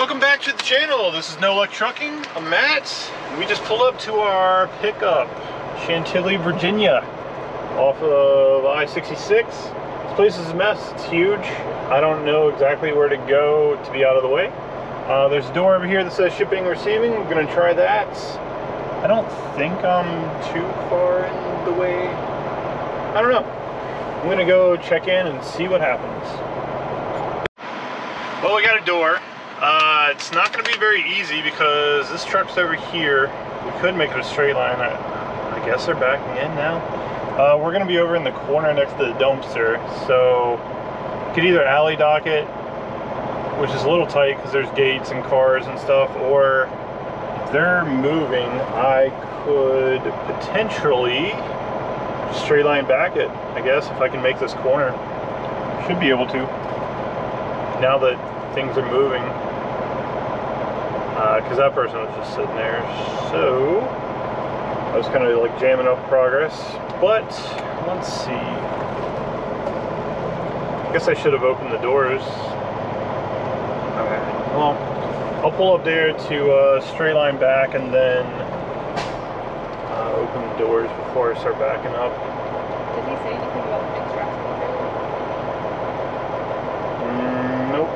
Welcome back to the channel. This is No Luck Trucking. I'm Matt. We just pulled up to our pickup, Chantilly, Virginia, off of I-66. This place is a mess. It's huge. I don't know exactly where to go to be out of the way. There's a door over here that says shipping receiving. We're gonna try that. I don't think I'm too far in the way. I don't know. I'm gonna go check in and see what happens. Well, we got a door. It's not going to be very easy because this truck's over here. We could make it a straight line. I guess they're backing in now. We're going to be over in the corner next to the dumpster, so could either alley dock it, which is a little tight because there's gates and cars and stuff, or if they're moving, I could potentially straight line back it, I guess, if I can make this corner. Should be able to, now that things are moving, because that person was just sitting there, so I was kind of like jamming up progress. But let's see, I guess I should have opened the doors. Okay, well, I'll pull up there to straight line back and then open the doors before I start backing up. Did he say anything about the big trucks in the trailer? Nope.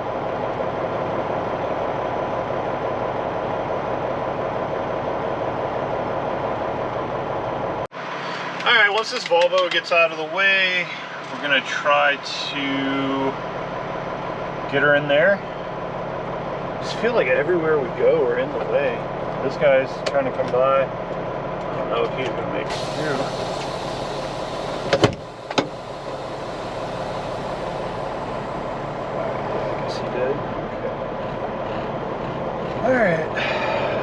Alright, once this Volvo gets out of the way, we're going to try to get her in there. I just feel like everywhere we go, we're in the way. This guy's trying to come by. I don't know if he's going to make it through. Alright,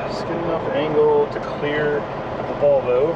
let's get enough angle to clear the Volvo.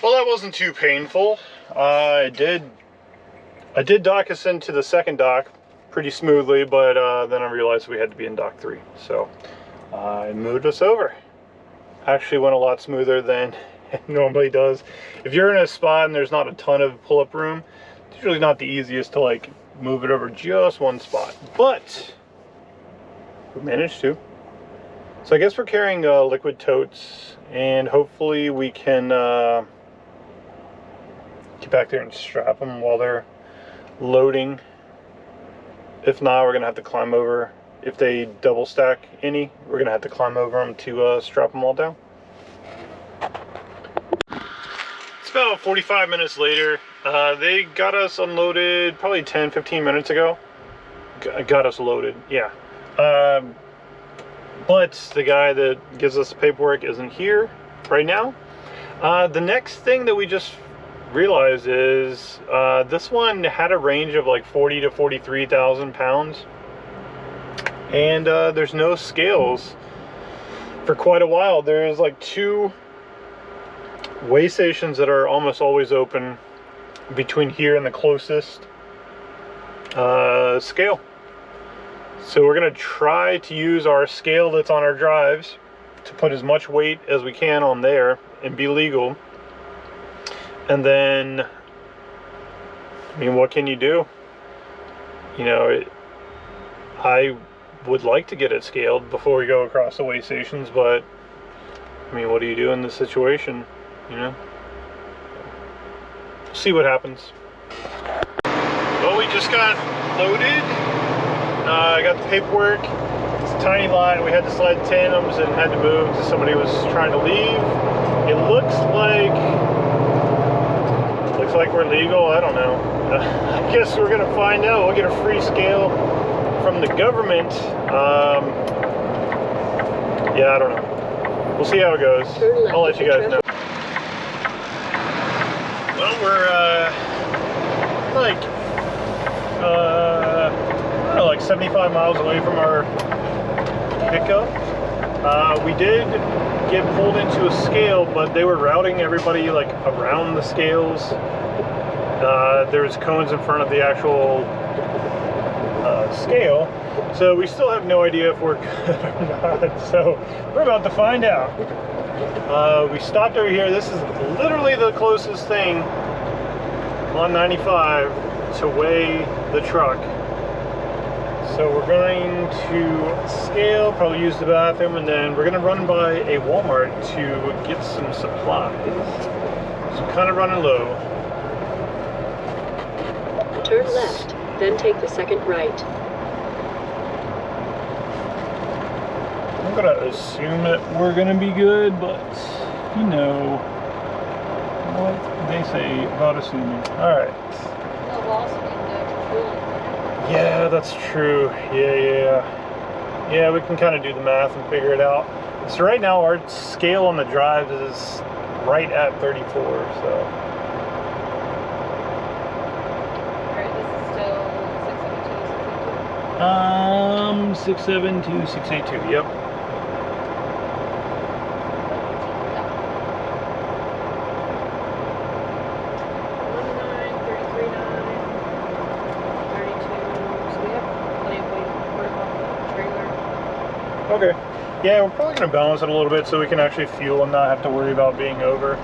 Well, that wasn't too painful. I did dock us into the second dock pretty smoothly, but then I realized we had to be in dock 3, so I moved us over. Actually went a lot smoother than it normally does. If you're in a spot and there's not a ton of pull-up room, it's usually not the easiest to like move it over just one spot, but we managed to. So I guess we're carrying liquid totes, and hopefully we can get back there and strap them while they're loading. If not, we're gonna have to climb over. If they double stack any, we're gonna have to climb over them to strap them all down. It's about 45 minutes later. They got us unloaded probably 10-15 minutes ago. Got us loaded, yeah. But the guy that gives us the paperwork isn't here right now. The next thing that we just realized is this one had a range of like 40 to 43,000 pounds, and there's no scales for quite a while. There's like 2 weigh stations that are almost always open between here and the closest scale. So we're gonna try to use our scale that's on our drives to put as much weight as we can on there and be legal. And then, I mean, what can you do? You know, I would like to get it scaled before we go across the weigh stations, but I mean, what do you do in this situation? You know, see what happens. Well, we just got loaded. I got the paperwork. It's a tiny lot. We had to slide tandems and had to move because somebody was trying to leave. It looks like we're legal. I don't know. I guess we're gonna find out. We'll get a free scale from the government. Yeah, I don't know. We'll see how it goes. I'll let you guys know. Well, we're like I don't know, like 75 miles away from our pickup. We did get pulled into a scale, but they were routing everybody like around the scales. There's cones in front of the actual scale, so we still have no idea if we're good or not. So we're about to find out. We stopped over here. This is literally the closest thing on 95 to weigh the truck. So we're going to scale, probably use the bathroom, and then we're going to run by a Walmart to get some supplies. So kind of running low. Turn left, then take the second right. I'm going to assume that we're going to be good, but you know what they say about assuming. Alright. No, we'll also need the fuel. Yeah, that's true. Yeah, we can kind of do the math and figure it out. So right now our scale on the drives is right at 34, so. Alright, this is still 672, 682, yep. Okay. Yeah, we're probably going to balance it a little bit so we can actually fuel and not have to worry about being over.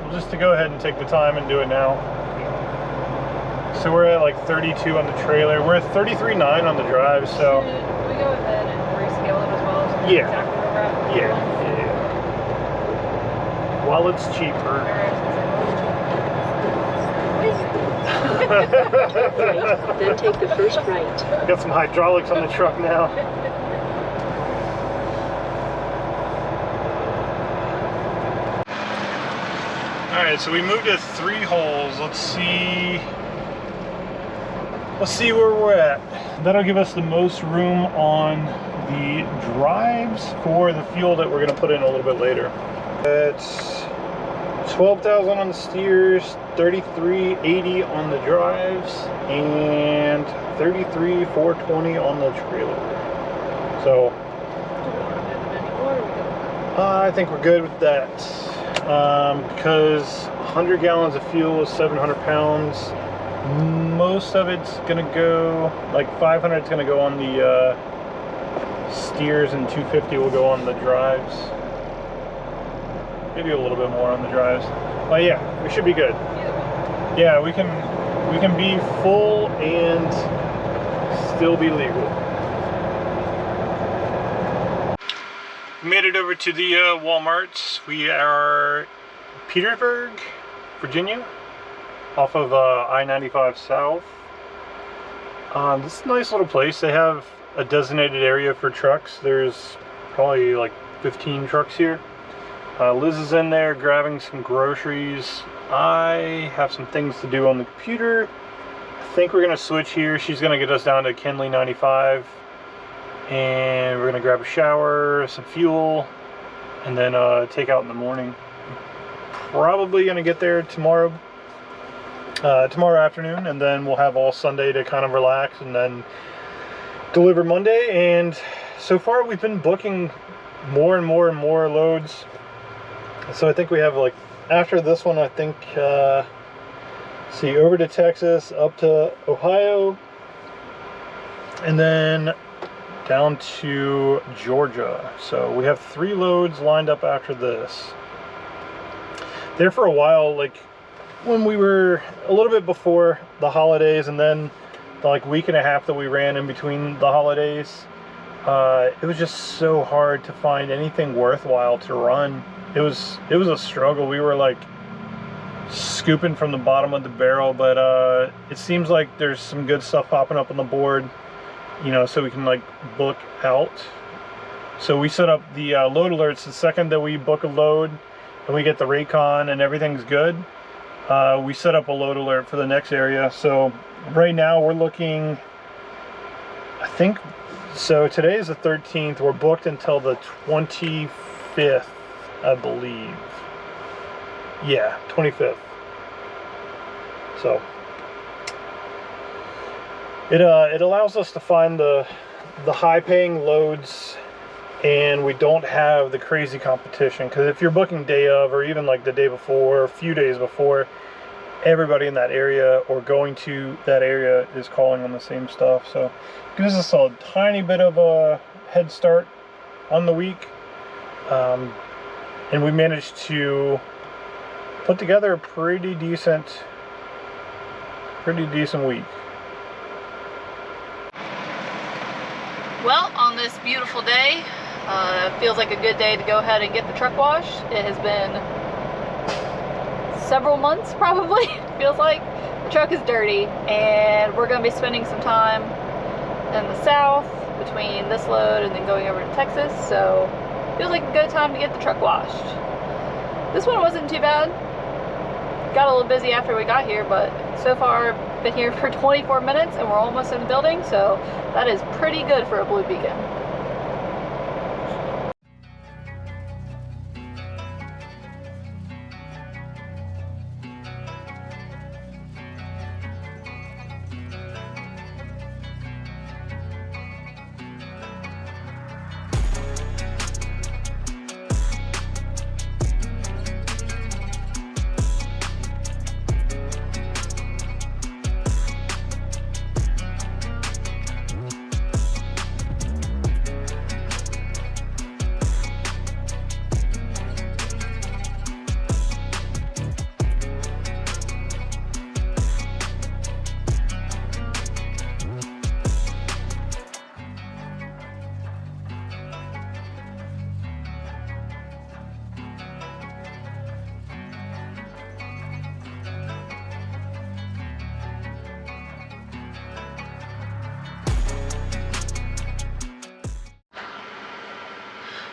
We'll just to go ahead and take the time and do it now. So we're at like 32 on the trailer. We're at 33.9 on the drive, so. Should we go ahead and rescale it as well? So Yeah. Exactly where we're at? Yeah. While it's cheaper. Right, then take the first right. Got some hydraulics on the truck now. Alright, so we moved to 3 holes. Let's see where we're at. That'll give us the most room on the drives for the fuel that we're going to put in a little bit later. It's 12,000 on the steers, 33.80 on the drives, and 33,420 on the trailer. So I think we're good with that. Because 100 gallons of fuel is 700 pounds. Most of it's gonna go, like 500 is gonna go on the steers, and 250 will go on the drives. Maybe a little bit more on the drives. But yeah, we should be good. Yeah, we can be full and still be legal. Made it over to the Walmart. We are Petersburg, Virginia, off of I-95 South. This is a nice little place. They have a designated area for trucks. There's probably like 15 trucks here. Liz is in there grabbing some groceries. I have some things to do on the computer. I think we're gonna switch here. She's gonna get us down to Kenley 95. And we're gonna grab a shower, some fuel, and then take out in the morning. probably gonna get there tomorrow afternoon, and then we'll have all Sunday to kind of relax and then deliver Monday. And so far we've been booking more and more and more loads. So I think we have, like, after this one, I think see, over to Texas, up to Ohio, and then down to Georgia. So we have 3 loads lined up after this. There for a while, like when we were a little bit before the holidays, and then the like week and a half that we ran in between the holidays, it was just so hard to find anything worthwhile to run. It was a struggle. We were like scooping from the bottom of the barrel, but it seems like there's some good stuff popping up on the board, you know, so we can like book out. So we set up the load alerts the second that we book a load and we get the Raycon and everything's good. We set up a load alert for the next area. So right now we're looking, I think, so today is the 13th. We're booked until the 25th, I believe. Yeah, 25th. So it allows us to find the high paying loads, and we don't have the crazy competition, because if you're booking day of, or even like the day before, a few days before, everybody in that area or going to that area is calling on the same stuff. So it gives us a tiny bit of a head start on the week, and we managed to put together a pretty decent week. Well, on this beautiful day, feels like a good day to go ahead and get the truck washed. It has been several months, probably, feels like. The truck is dirty, and we're going to be spending some time in the south between this load and then going over to Texas, so feels like a good time to get the truck washed. This one wasn't too bad. Got a little busy after we got here, but so far been here for 24 minutes and we're almost in the building, so that is pretty good for a Blue Beacon.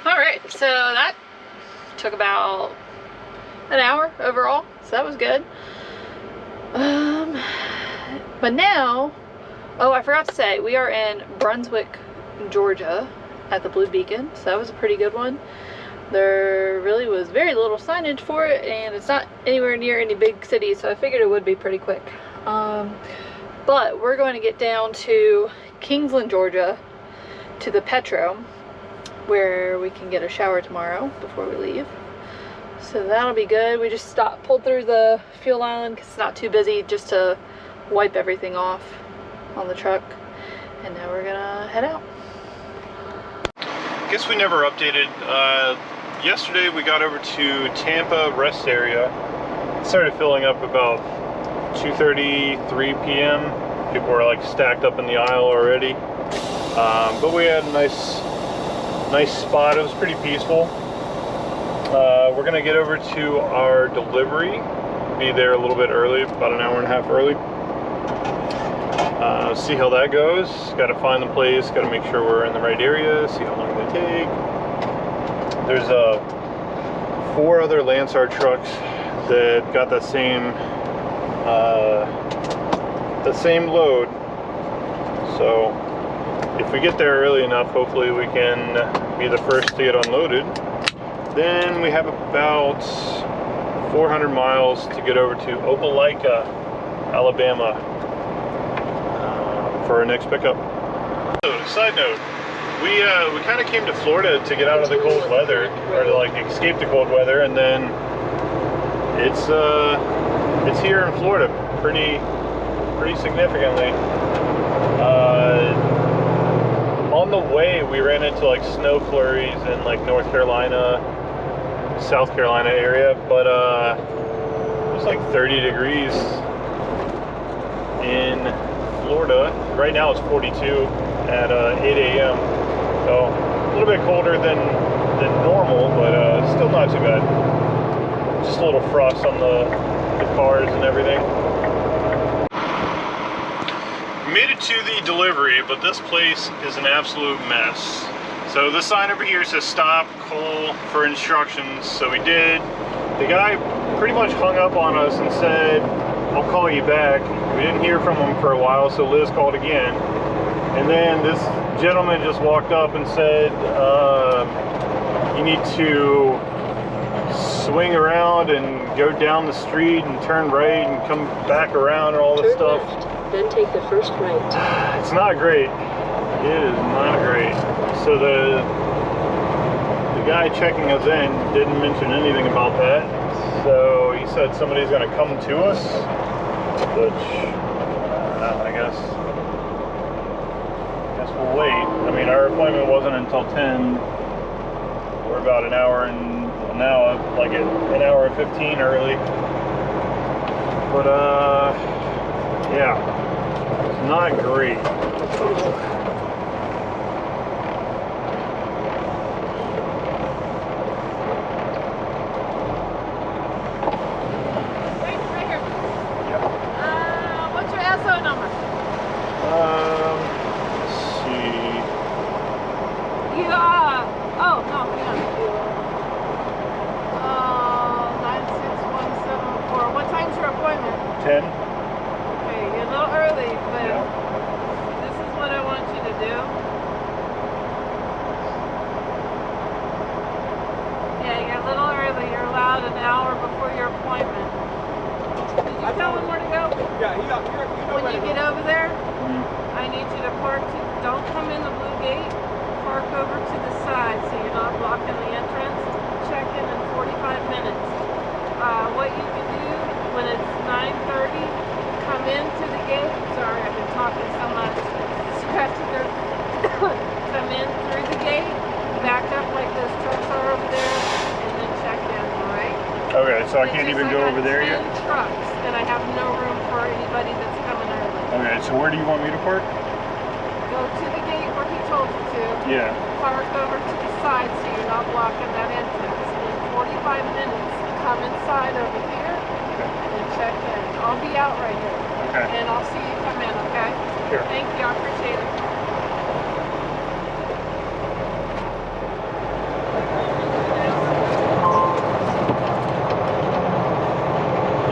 Alright, so that took about an hour overall, so that was good. But now, oh, I forgot to say, we are in Brunswick, Georgia at the Blue Beacon, so that was a pretty good one. There really was very little signage for it, and it's not anywhere near any big cities, so I figured it would be pretty quick. But we're going to get down to Kingsland, Georgia, to the Petro, where we can get a shower tomorrow before we leave. So that'll be good. We just pulled through the fuel island because it's not too busy, just to wipe everything off on the truck. And now we're gonna head out. Guess we never updated. Yesterday we got over to Tampa rest area. It started filling up about 2:30, 3 p.m. People were like stacked up in the aisle already. But we had a nice spot. It was pretty peaceful. We're gonna get over to our delivery, be there a little bit early, about an hour and a half early. See how that goes. Got to find the place, got to make sure we're in the right area, see how long they take. There's 4 other Landstar trucks that got that same load. So if we get there early enough, hopefully we can be the first to get unloaded. Then we have about 400 miles to get over to Opelika, Alabama for our next pickup. So, side note, we kind of came to Florida to get out of the cold weather, or to like escape the cold weather, and then it's here in Florida pretty significantly. On the way, we ran into like snow flurries in like North Carolina, South Carolina area, but it was like 30 degrees in Florida. Right now it's 42 at 8 a.m. So a little bit colder than normal, but still not too bad. Just a little frost on the cars and everything. Made it to the delivery, but this place is an absolute mess. So this sign over here says stop, call for instructions. So we did. The guy pretty much hung up on us and said, I'll call you back. We didn't hear from him for a while, so Liz called again. And then this gentleman just walked up and said, you need to swing around and go down the street and turn right and come back around and all this Turn stuff. left, then take the first right. It's not great. It is not great. So the guy checking us in didn't mention anything about that. So he said somebody's going to come to us, which I guess we'll wait. I mean, our appointment wasn't until 10. We're about an hour and now like an hour and 15 early. But yeah, it's not great. Okay, so I can't even go over there yet? Trucks, and I have no room for anybody that's coming early. Okay, so where do you want me to park? Go to the gate where he told you to. Yeah. Park over to the side so you're not blocking that entrance. In 45 minutes, come inside over here and check in. I'll be out right here. Okay. And I'll see you come in, okay? Sure. Thank you, I appreciate it.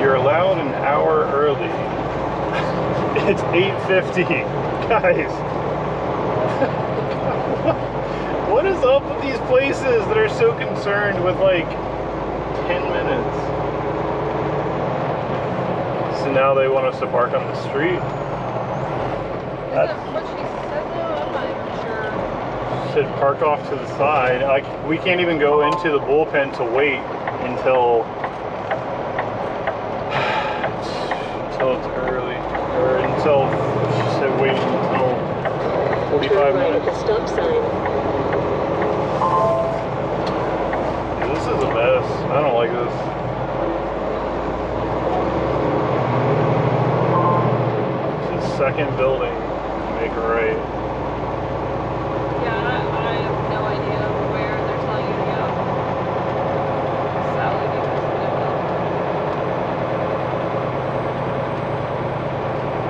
You're allowed an hour early. It's 8:50. Guys. What is up with these places that are so concerned with like 10 minutes? So now they want us to park on the street? That's what she said though? I'm not even sure. Said park off to the side. We can't even go into the bullpen to wait until it's early, or until she said wait until 45 Turn right minutes. at the stop sign. This is a mess. I don't like this. It's the second building. Make a right. Yeah, I have no idea where they're telling you to go. Sally,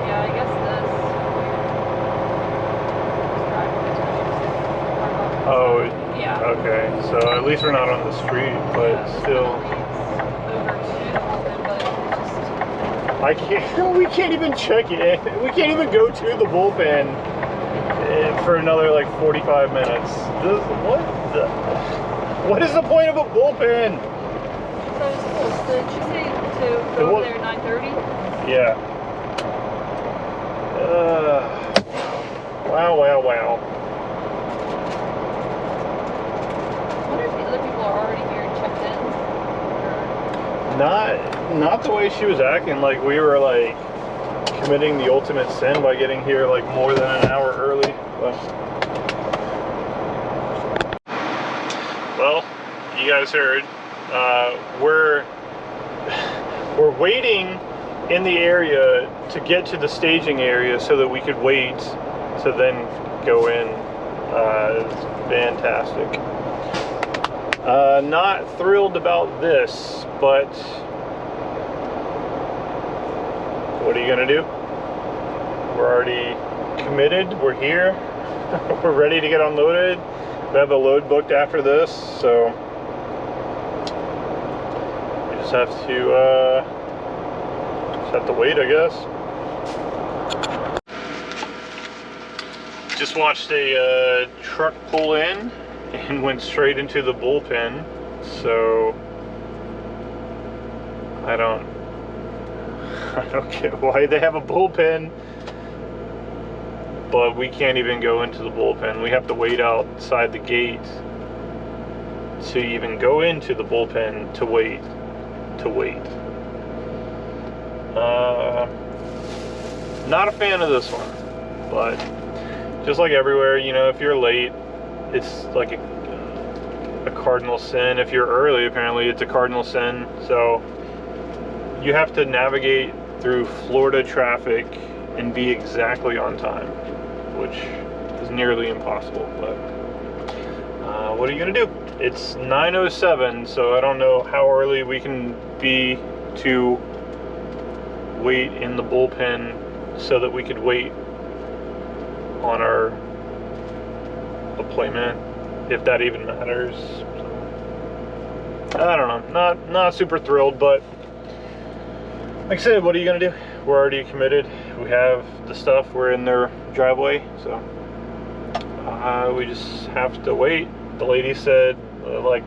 yeah, I guess this. Oh, yeah. Okay. So at least we're not on the street, but still. I can't. We can't even check it. We can't even go to the bullpen for another like 45 minutes. What is the point of a bullpen? So close. Did she say to It go over was- there at 9:30? Yeah. Wow, wow, wow. I wonder if the other people are already here and checked in. Not the way she was acting. Like we were like committing the ultimate sin by getting here like more than an hour early. But... Well, you guys heard. We're waiting in the area to get to the staging area so that we could wait to then go in. It's fantastic. Not thrilled about this, but what are you gonna do? We're already committed. We're here. We're ready to get unloaded. We have a load booked after this, so we just have to wait, I guess. Just watched a truck pull in and went straight into the bullpen, so I don't get why they have a bullpen, but we can't even go into the bullpen. We have to wait outside the gate to even go into the bullpen to wait. Not a fan of this one, but just like everywhere, you know, if you're late, it's like a cardinal sin. If you're early, apparently it's a cardinal sin. So you have to navigate through Florida traffic and be exactly on time, which is nearly impossible. But what are you gonna do? It's 9:07, so I don't know how early we can be to wait in the bullpen so that we could wait on our appointment, if that even matters. So, I don't know, not super thrilled, but like I said, what are you gonna do? We're already committed. We have the stuff. We're in their driveway, so we just have to wait. The lady said like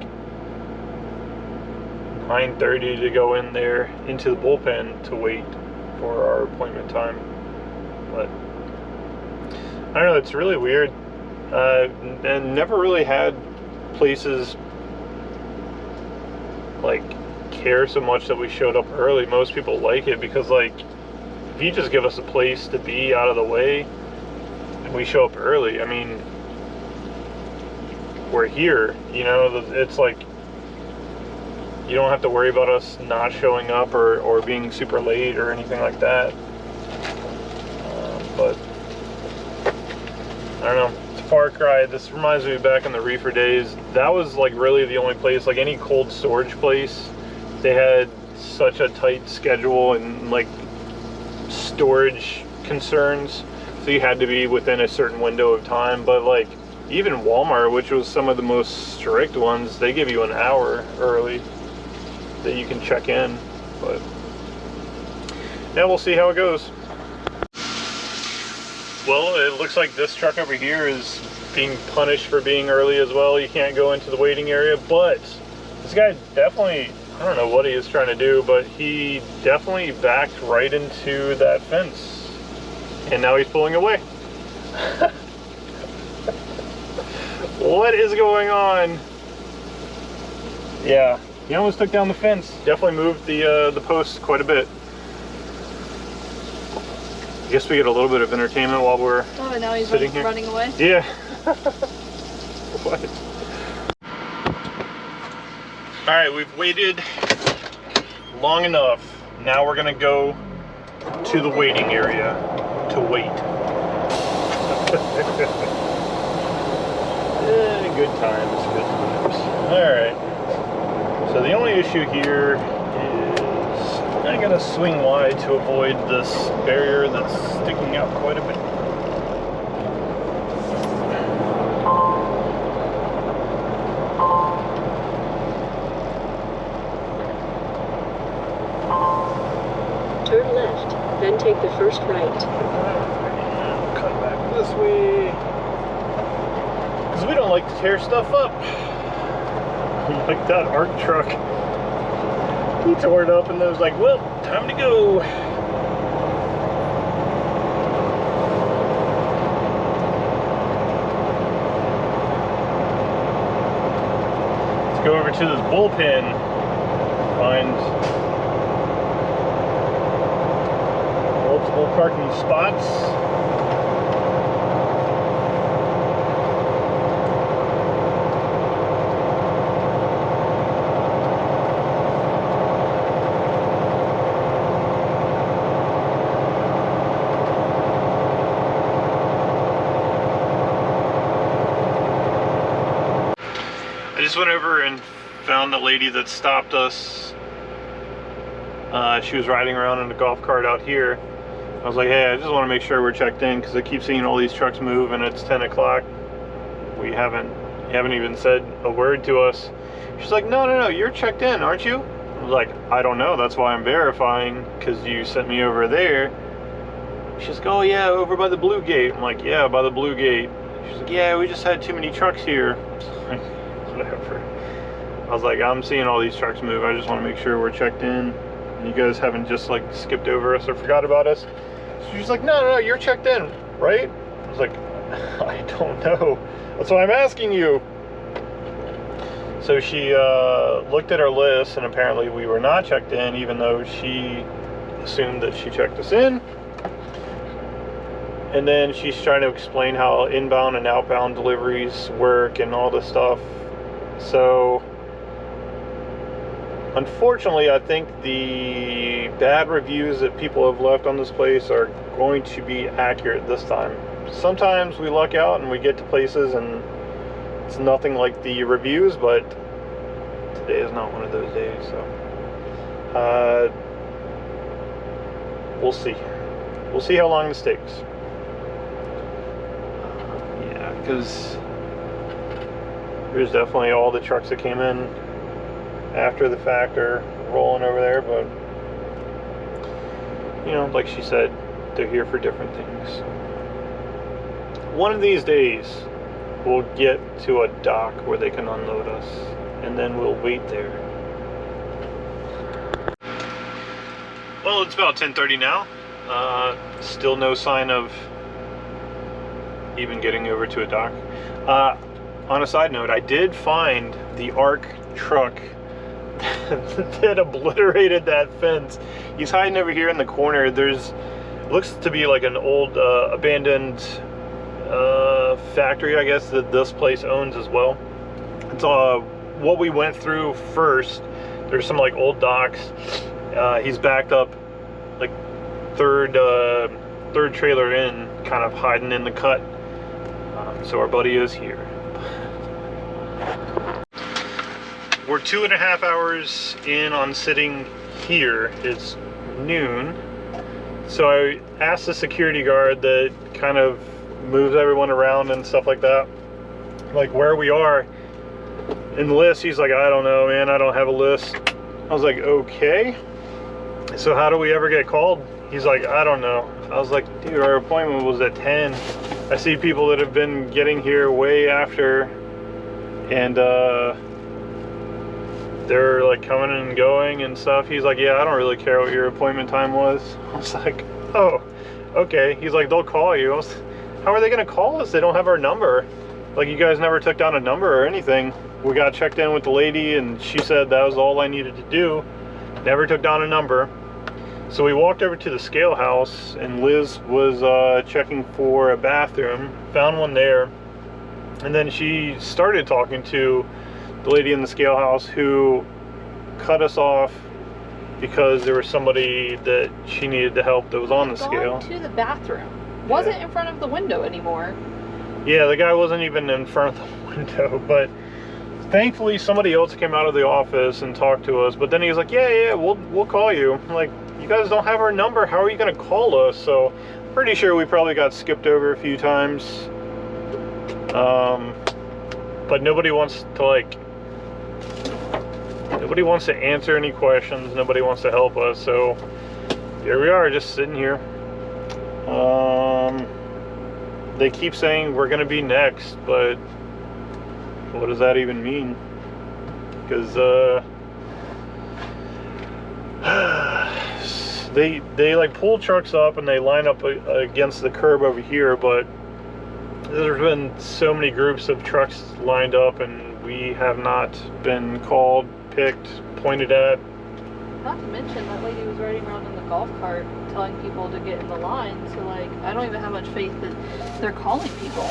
9:30 to go in there into the bullpen to wait for our appointment time. But I don't know, it's really weird. And never really had places like care so much that we showed up early. Most people like it because, like, if you just give us a place to be out of the way and we show up early, I mean, we're here, you know. It's like you don't have to worry about us not showing up or being super late or anything like that. But I don't know, it's a far cry. This reminds me back in the reefer days. That was like really the only place, like any cold storage place, they had such a tight schedule and like storage concerns, so you had to be within a certain window of time. But like even Walmart, which was some of the most strict ones, they give you an hour early that you can check in. But yeah, we'll see how it goes. Well, it looks like this truck over here is being punished for being early as well. You can't go into the waiting area, but this guy definitely, I don't know what he is trying to do, but he definitely backed right into that fence. And now he's pulling away. What is going on? Yeah, he almost took down the fence. Definitely moved the post quite a bit. I guess we get a little bit of entertainment while we're now he's sitting here. running away. Yeah. What? All right, we've waited long enough. Now we're gonna go to the waiting area to wait. Good times, good times. All right. So the only issue here is I gotta swing wide to avoid this barrier that's sticking out quite a bit. Turn left, then take the first right. Cut back this way. Because we don't like to tear stuff up. Like that ARC truck. He tore it up and then was like, well, time to go. Let's go over to this bullpen, find multiple parking spots. I just went over and found the lady that stopped us. She was riding around in a golf cart out here. I was like, hey, I just want to make sure we're checked in because I keep seeing all these trucks move and it's 10 o'clock. You haven't even said a word to us. She's like, no, you're checked in, aren't you? I was like, I don't know, that's why I'm verifying, because you sent me over there. She's like, oh yeah, over by the blue gate. I'm like, yeah, by the blue gate. She's like, yeah, we just had too many trucks here. Whatever. I was like, I'm seeing all these trucks move. I just want to make sure we're checked in. And you guys haven't just like skipped over us or forgot about us. She's like, no, you're checked in, right? I was like, I don't know. That's why I'm asking you. So she looked at our list, and apparently we were not checked in, even though she assumed that she checked us in. And then she's trying to explain how inbound and outbound deliveries work and all this stuff. So, unfortunately, I think the bad reviews that people have left on this place are going to be accurate this time. Sometimes we luck out and we get to places and it's nothing like the reviews, but today is not one of those days, so we'll see. We'll see how long this takes. Yeah, because there's definitely all the trucks that came in after the fact are rolling over there, but you know, like she said, they're here for different things. One of these days we'll get to a dock where they can unload us, and then we'll wait there. Well, it's about 10:30 now. Still no sign of even getting over to a dock. On a side note, I did find the ARC truck that obliterated that fence. He's hiding over here in the corner. Looks to be like an old abandoned factory, I guess, that this place owns as well. It's what we went through first. There's some like old docks. He's backed up like third trailer in, kind of hiding in the cut. So our buddy is here. We're 2.5 hours in on sitting here. It's noon. So I asked the security guard that kind of moves everyone around and stuff like that, like where we are in the list. He's like, I don't know, man, I don't have a list. I was like, okay, so how do we ever get called? He's like, I don't know. I was like, dude, our appointment was at 10. I see people that have been getting here way after, and they're like coming and going and stuff. He's like, yeah, I don't really care what your appointment time was. I was like, oh, okay. He's like, they'll call you. How are they gonna call us? They don't have our number. Like, you guys never took down a number or anything. We got checked in with the lady and she said that was all I needed to do. Never took down a number. So we walked over to the scale house and Liz was checking for a bathroom, found one there. And then she started talking to the lady in the scale house who cut us off because there was somebody that she needed to help that was on the scale. To the bathroom. Wasn't in front of the window anymore. Yeah, the guy wasn't even in front of the window, but thankfully somebody else came out of the office and talked to us. But then he was like, yeah, we'll call you. I'm like, you guys don't have our number, how are you gonna call us? So pretty sure we probably got skipped over a few times. But nobody wants to answer any questions. Nobody wants to help us. So here we are, just sitting here. They keep saying we're gonna be next, but what does that even mean? Because They like pull trucks up and they line up against the curb over here, but there's been so many groups of trucks lined up and we have not been called, picked, pointed at. Not to mention that lady was riding around in the golf cart telling people to get in the line. So like, I don't even have much faith that they're calling people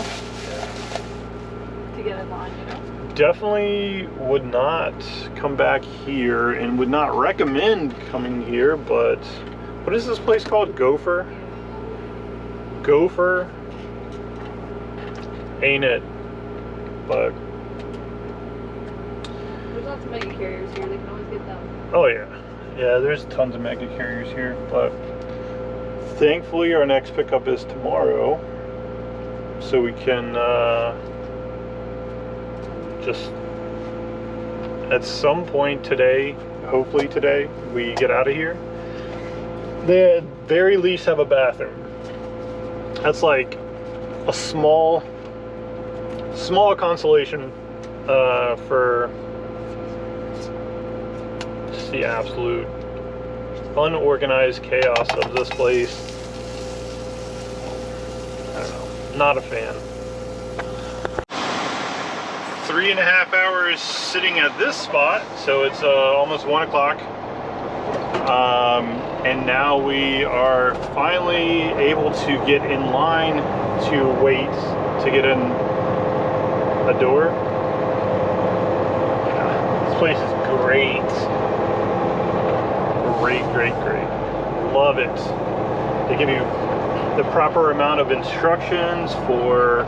to get in line, you know? Definitely would not come back here and would not recommend coming here, but what is this place called? Gopher? Gopher? Ain't it? But there's lots of mega carriers here, they can always get them. oh yeah. Yeah, there's tons of mega carriers here, but thankfully our next pickup is tomorrow, so we can just at some point today, hopefully today, we get out of here. They at very least have a bathroom. That's like a small consolation for just the absolute unorganized chaos of this place. I don't know, not a fan. 3.5 hours sitting at this spot, so it's almost 1 o'clock. And now we are finally able to get in line to wait to get in a door. This place is great. Great. Love it. They give you the proper amount of instructions for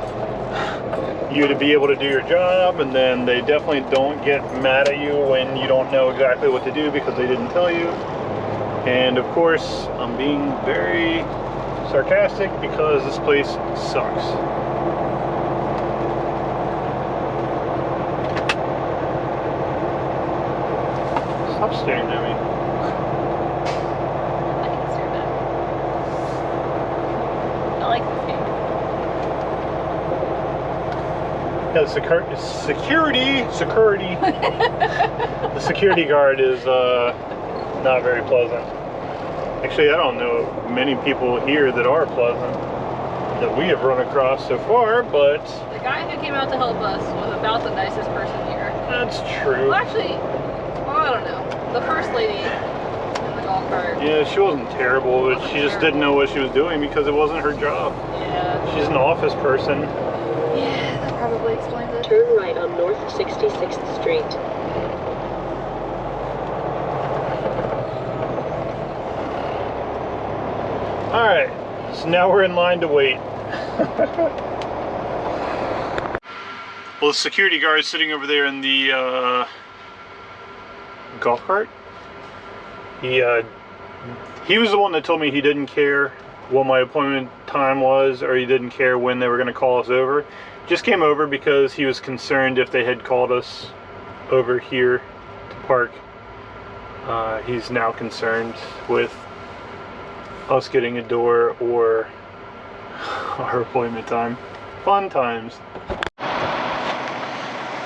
you to be able to do your job, and then they definitely don't get mad at you when you don't know exactly what to do because they didn't tell you. And of course, I'm being very sarcastic because this place sucks. Stop staring at me. I can stare back. I like this game. Yeah, the security guard is not very pleasant. Actually, I don't know many people here that are pleasant that we have run across so far, but The guy who came out to help us was about the nicest person here. that's true. Well, actually, I don't know. The first lady in the golf cart. Yeah, she wasn't terrible, but she just didn't know what she was doing because it wasn't her job. Yeah. She's an office person. Yeah, that probably explains it. Turn right on North 66th Street. Alright, so now we're in line to wait. Well, the security guard is sitting over there in the golf cart. He was the one that told me he didn't care what my appointment time was, or he didn't care when they were going to call us over. Just came over because he was concerned if they had called us over here to park. He's now concerned with us getting a door or our appointment time. Fun times.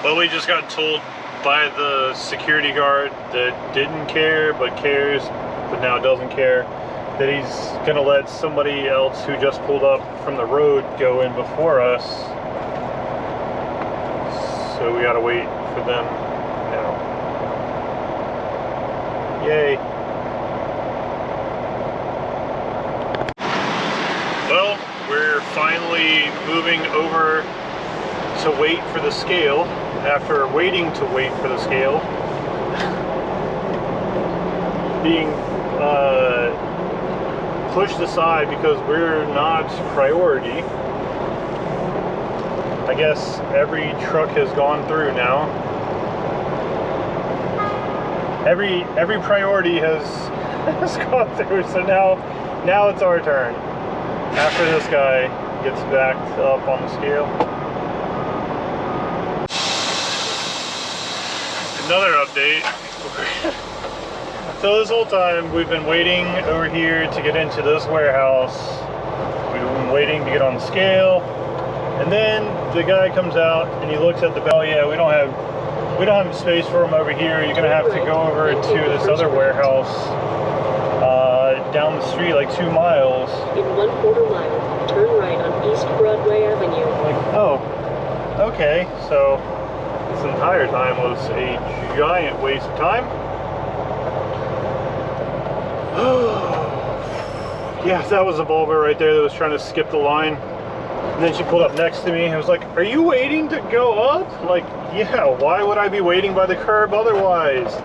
Well, we just got told by the security guard that didn't care but cares, but now doesn't care, that he's gonna let somebody else who just pulled up from the road go in before us. So we gotta wait for them now. Yay. Well, we're finally moving over to wait for the scale after waiting to wait for the scale. Being pushed aside because we're not priority. I guess every truck has gone through now. Every priority has gone through, so now it's our turn. After this guy gets backed up on the scale. Another update. So this whole time we've been waiting over here to get into this warehouse. We've been waiting to get on the scale. And then the guy comes out and he looks at the bell. Yeah, we don't have we don't have space for them over here. You're gonna have to go over to this other warehouse down the street, like 2 miles. In 1/4 mile, turn right on East Broadway Avenue. Like, oh, okay. So this entire time was a giant waste of time. Yeah, that was a Volvo right there that was trying to skip the line. And then she pulled up next to me and was like, "Are you waiting to go up?" Like, yeah, why would I be waiting by the curb otherwise?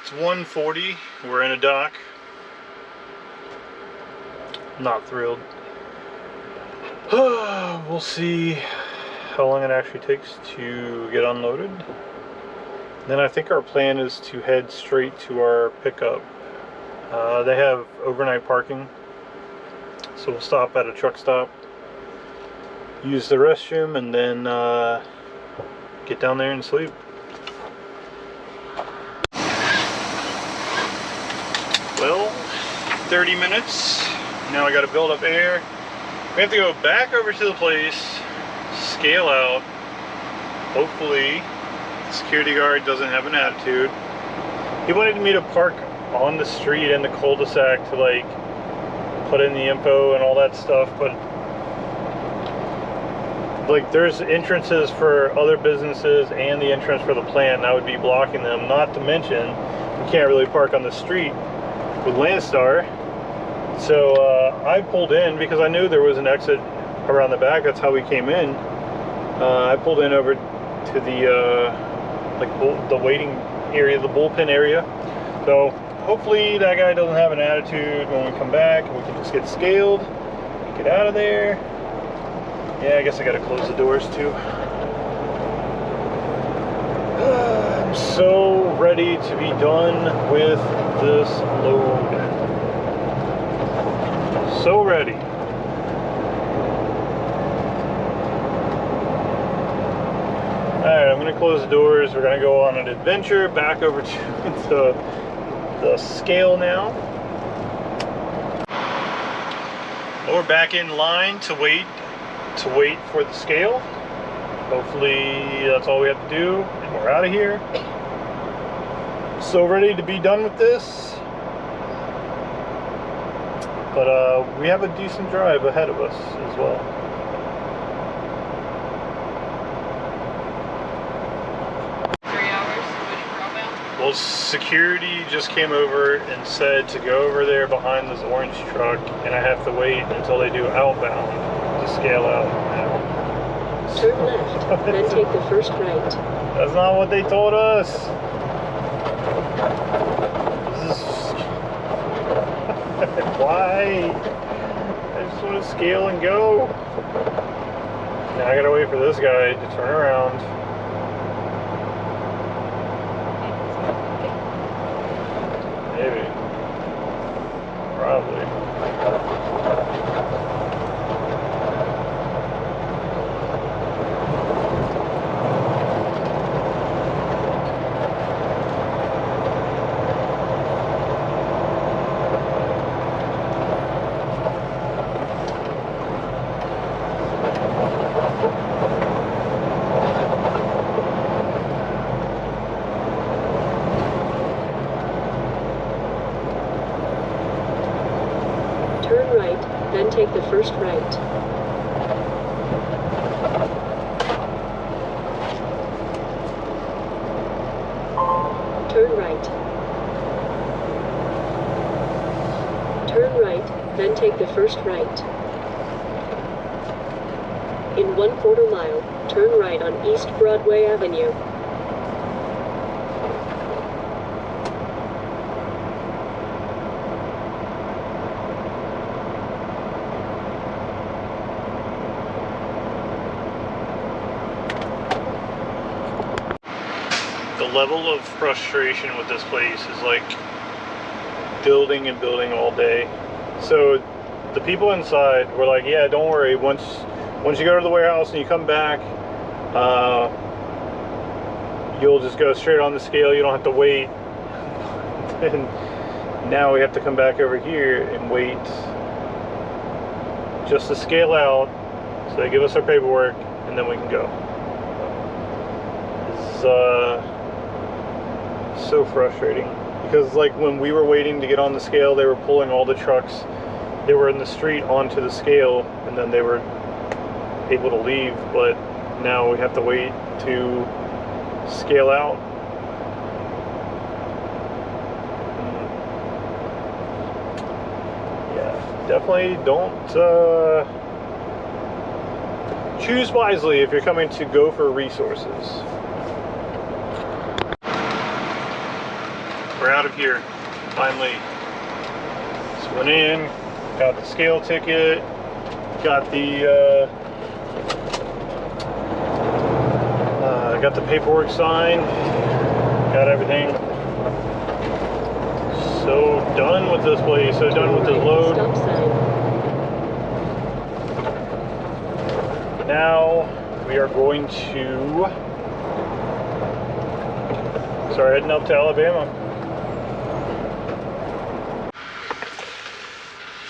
It's 1:40, we're in a dock. Not thrilled. We'll see how long it actually takes to get unloaded. Then I think our plan is to head straight to our pickup. They have overnight parking, so we'll stop at a truck stop, use the restroom, and then get down there and sleep. Well, 30 minutes. Now I got to build up air. We have to go back over to the place, scale out. Hopefully, the security guard doesn't have an attitude. He wanted me to park on the street in the cul-de-sac to like put in the info and all that stuff, but like there's entrances for other businesses and the entrance for the plant, and I would be blocking them. Not to mention, we can't really park on the street with Landstar. So I pulled in because I knew there was an exit around the back. That's how we came in. I pulled in over to the the waiting area, the bullpen area. So hopefully that guy doesn't have an attitude when we come back, and we can just get scaled, get out of there. Yeah, I guess I gotta close the doors too. I'm so ready to be done with this load. So ready. Alright, I'm gonna close the doors. We're gonna go on an adventure back over to the scale now. We're back in line to wait for the scale. Hopefully that's all we have to do, and we're out of here. So ready to be done with this. But we have a decent drive ahead of us as well. Well, security just came over and said to go over there behind this orange truck, and I have to wait until they do outbound to scale out now. Turn left, then take the first right. That's not what they told us. This is... Why? I just want to scale and go. Now I gotta wait for this guy to turn around. Maybe. Probably. Turn right, then take the first right. Turn right. Turn right, then take the first right. In 1/4 mile, turn right on East Broadway Avenue. The level of frustration with this place is like building and building all day. So the people inside were like, yeah, don't worry, once you go to the warehouse and you come back, you'll just go straight on the scale, you don't have to wait. And now we have to come back over here and wait just to scale out, so they give us our paperwork and then we can go. It's so frustrating, because like when we were waiting to get on the scale, they were pulling all the trucks they were in the street onto the scale, and then they were able to leave, but now we have to wait to scale out. Yeah, definitely don't choose wisely if you're coming to Gopher Resources. We're out of here, finally. Just went in, got the scale ticket, got the paperwork signed, got everything. So done with this place, so done with this load. Stop sign. Now we are going to start heading up to Alabama.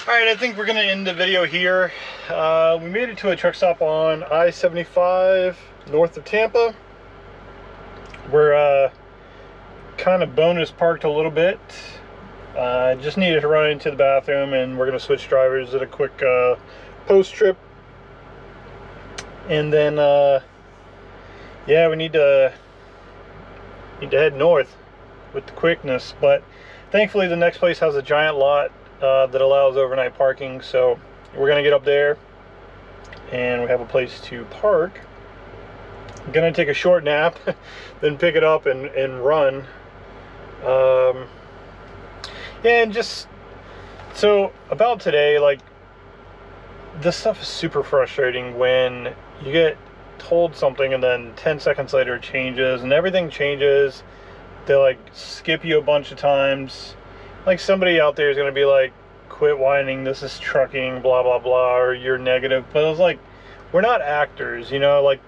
Alright, I think we're going to end the video here. We made it to a truck stop on I-75 north of Tampa. We're kind of bonus parked a little bit. Just needed to run into the bathroom, and we're going to switch drivers at a quick post trip. And then, yeah, we need to head north with the quickness. But thankfully the next place has a giant lot that allows overnight parking, so we're gonna get up there and we have a place to park. I'm gonna take a short nap, then pick it up and run. Yeah, and just so about today, like, this stuff is super frustrating when you get told something and then 10 seconds later it changes, and everything changes. They like skip you a bunch of times. Like, somebody out there is going to be like, quit whining, this is trucking, blah blah blah, or you're negative. But it's like, we're not actors, you know, like,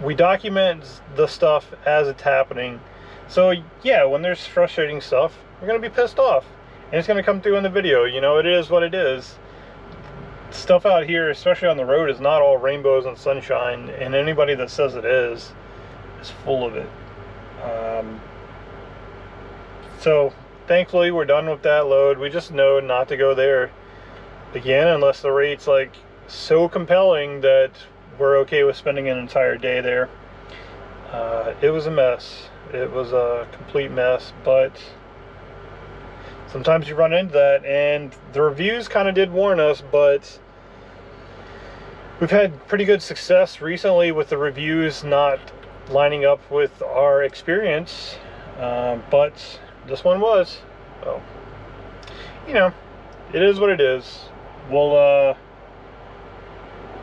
we document the stuff as it's happening. So yeah, when there's frustrating stuff, we're going to be pissed off, and it's going to come through in the video. You know, it is what it is. Stuff out here, especially on the road, is not all rainbows and sunshine, and anybody that says it is full of it. So thankfully we're done with that load. We just know not to go there again unless the rate's like so compelling that we're okay with spending an entire day there. It was a mess. It was a complete mess, but sometimes you run into that, and the reviews kind of did warn us, but we've had pretty good success recently with the reviews not lining up with our experience, but this one was. So, you know, it is what it is. We'll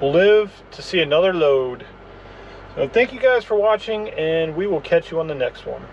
live to see another load. So thank you guys for watching, and we will catch you on the next one.